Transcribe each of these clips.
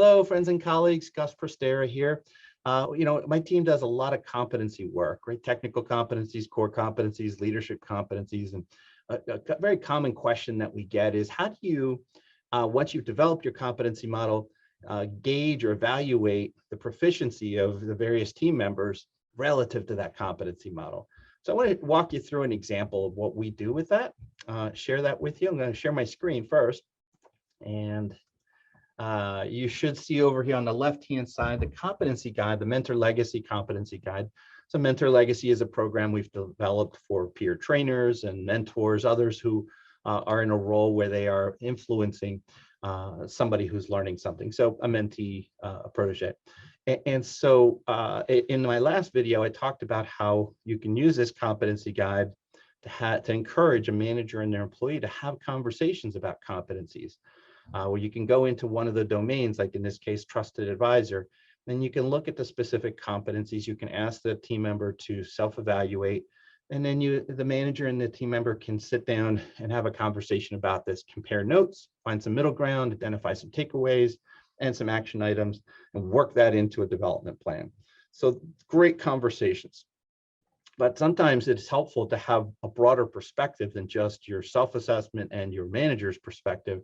Hello, friends and colleagues. Gus Prestera here. My team does a lot of competency work, right? Technical competencies, core competencies, leadership competencies. And a very common question that we get is, how do you, once you've developed your competency model, gauge or evaluate the proficiency of the various team members relative to that competency model? So I want to walk you through an example of what we do with that, share that with you. I'm going to share my screen first. And you should see over here on the left-hand side, the competency guide, the Mentor Legacy Competency Guide. So Mentor Legacy is a program we've developed for peer trainers and mentors, others who are in a role where they are influencing somebody who's learning something. So a mentee, a protege. And so in my last video, I talked about how you can use this competency guide to encourage a manager and their employee to have conversations about competencies. Where you can go into one of the domains, like in this case, trusted advisor, and you can look at the specific competencies. You can ask the team member to self-evaluate, and then the manager and the team member can sit down and have a conversation about this, compare notes, find some middle ground, identify some takeaways and some action items, and work that into a development plan. So great conversations. But sometimes it's helpful to have a broader perspective than just your self-assessment and your manager's perspective.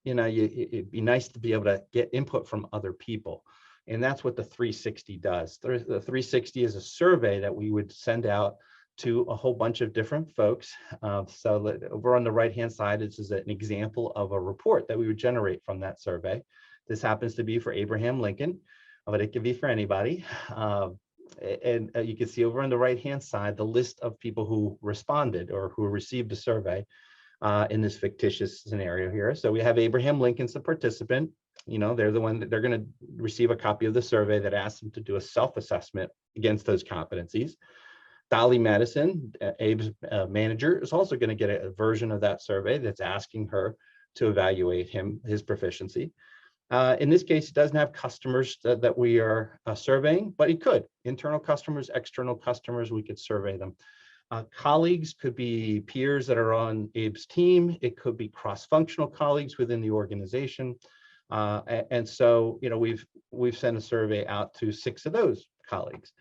It'd be nice to be able to get input from other people. And that's what the 360 does. The 360 is a survey that we would send out to a whole bunch of different folks. So over on the right-hand side, this is an example of a report that we would generate from that survey. This happens to be for Abraham Lincoln, but it could be for anybody. And you can see over on the right-hand side, the list of people who responded or who received the survey. In this fictitious scenario here. So we have Abraham Lincoln's the participant. They're the one that they're going to receive a copy of the survey that asks them to do a self-assessment against those competencies. Dolly Madison, Abe's manager, is also going to get a version of that survey that's asking her to evaluate his proficiency. In this case, it doesn't have customers that we are surveying, but it could. Internal customers, external customers, we could survey them. Colleagues could be peers that are on Abe's team. It could be cross-functional colleagues within the organization. And so, we've sent a survey out to 6 of those colleagues.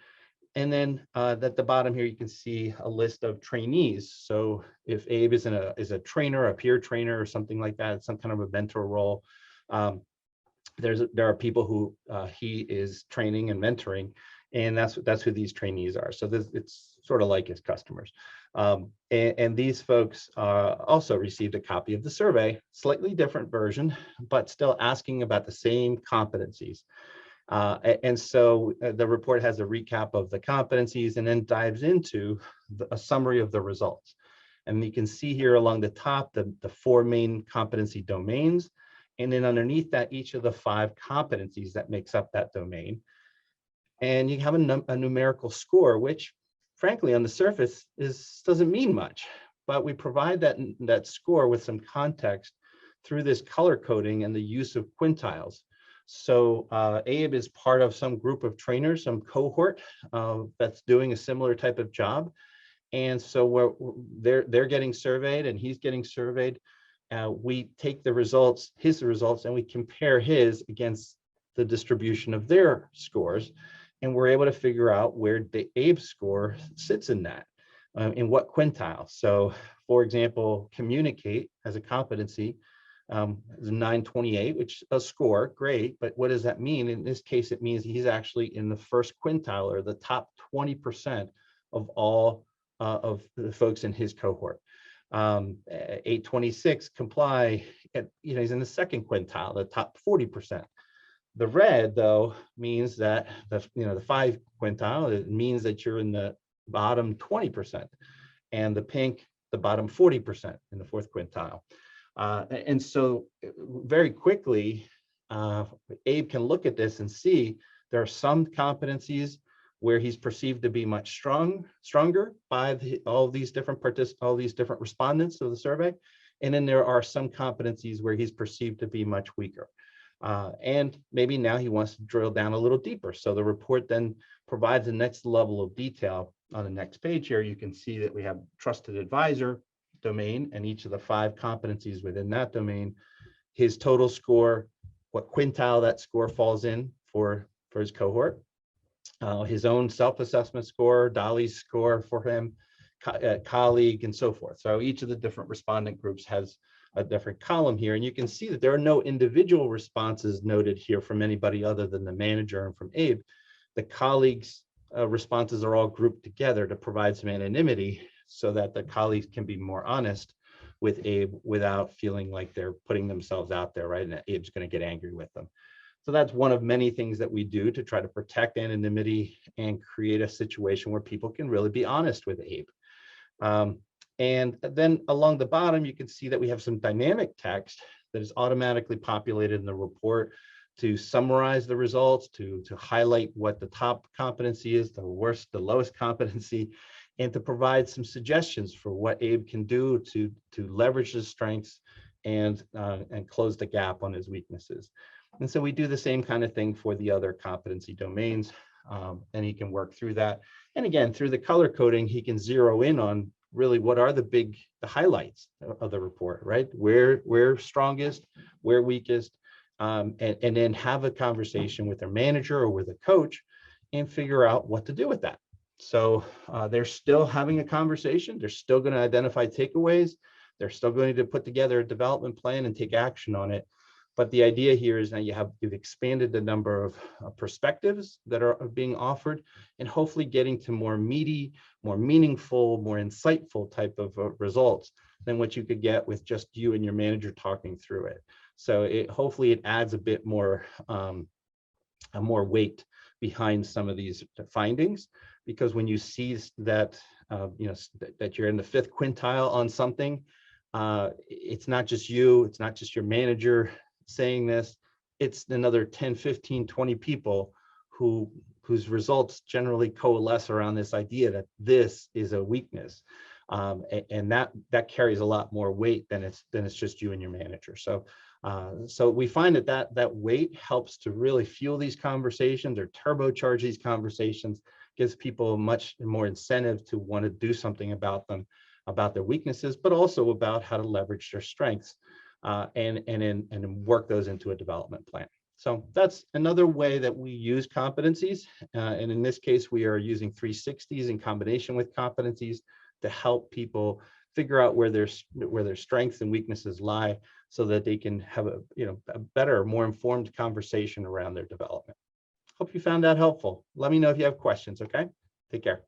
And then at the bottom here, you can see a list of trainees. So if Abe is a trainer, a peer trainer, or something like that, some kind of a mentor role, there are people who he is training and mentoring. And that's who these trainees are. So it's sort of like his customers. And these folks also received a copy of the survey, slightly different version, but still asking about the same competencies. And so the report has a recap of the competencies and then dives into a summary of the results. And you can see here along the top, the 4 main competency domains. And then underneath that, each of the 5 competencies that makes up that domain. And you have a numerical score, which frankly on the surface doesn't mean much, but we provide that score with some context through this color coding and the use of quintiles. So Abe is part of some group of trainers, some cohort that's doing a similar type of job. And so they're getting surveyed and he's getting surveyed. We take his results, and we compare his against the distribution of their scores. And we're able to figure out where the Abe score sits in that, in what quintile. So for example, communicate as a competency is 928, which is a score, great, but what does that mean? In this case, it means he's actually in the first quintile, or the top 20% of all of the folks in his cohort. 826, comply, he's in the second quintile, the top 40%. The red, though, means that the 5 quintile, it means that you're in the bottom 20%, and the pink, the bottom 40% in the 4th quintile. And so very quickly, Abe can look at this and see there are some competencies where he's perceived to be much stronger by all these different respondents of the survey, and then there are some competencies where he's perceived to be much weaker. And maybe now he wants to drill down a little deeper. So the report then provides the next level of detail. On the next page here, you can see that we have trusted advisor domain and each of the 5 competencies within that domain, his total score, what quintile that score falls in for his cohort, his own self-assessment score, Dolly's score for him, colleague, and so forth. So each of the different respondent groups has a different column here. And you can see that there are no individual responses noted here from anybody other than the manager and from Abe. The colleagues' responses are all grouped together to provide some anonymity so that the colleagues can be more honest with Abe without feeling like they're putting themselves out there, right? And Abe's going to get angry with them. So that's one of many things that we do to try to protect anonymity and create a situation where people can really be honest with Abe. And then along the bottom, you can see that we have some dynamic text that is automatically populated in the report to summarize the results, to highlight what the top competency is, the lowest competency, and to provide some suggestions for what Abe can do to leverage his strengths and close the gap on his weaknesses. And so we do the same kind of thing for the other competency domains, and he can work through that. And again, through the color coding, he can zero in on really what are the highlights of the report, right? Where strongest, where weakest, and then have a conversation with their manager or with a coach and figure out what to do with that. So they're still having a conversation. They're still going to identify takeaways. They're still going to put together a development plan and take action on it. But the idea here is now you've expanded the number of perspectives that are being offered, and hopefully getting to more meaty, more meaningful, more insightful type of results than what you could get with just you and your manager talking through it. So hopefully it adds a bit more, more weight behind some of these findings, because when you see that that you're in the 5th quintile on something, it's not just you, it's not just your manager saying this, it's another 10, 15, 20 people whose results generally coalesce around this idea that this is a weakness, and that carries a lot more weight than it's just you and your manager. So so we find that weight helps to really fuel these conversations or turbocharge these conversations, gives people much more incentive to want to do something about them, about their weaknesses, but also about how to leverage their strengths. And work those into a development plan. So that's another way that we use competencies. And in this case, we are using 360s in combination with competencies to help people figure out where their strengths and weaknesses lie, so that they can have a better, more informed conversation around their development. Hope you found that helpful. Let me know if you have questions, okay? Take care.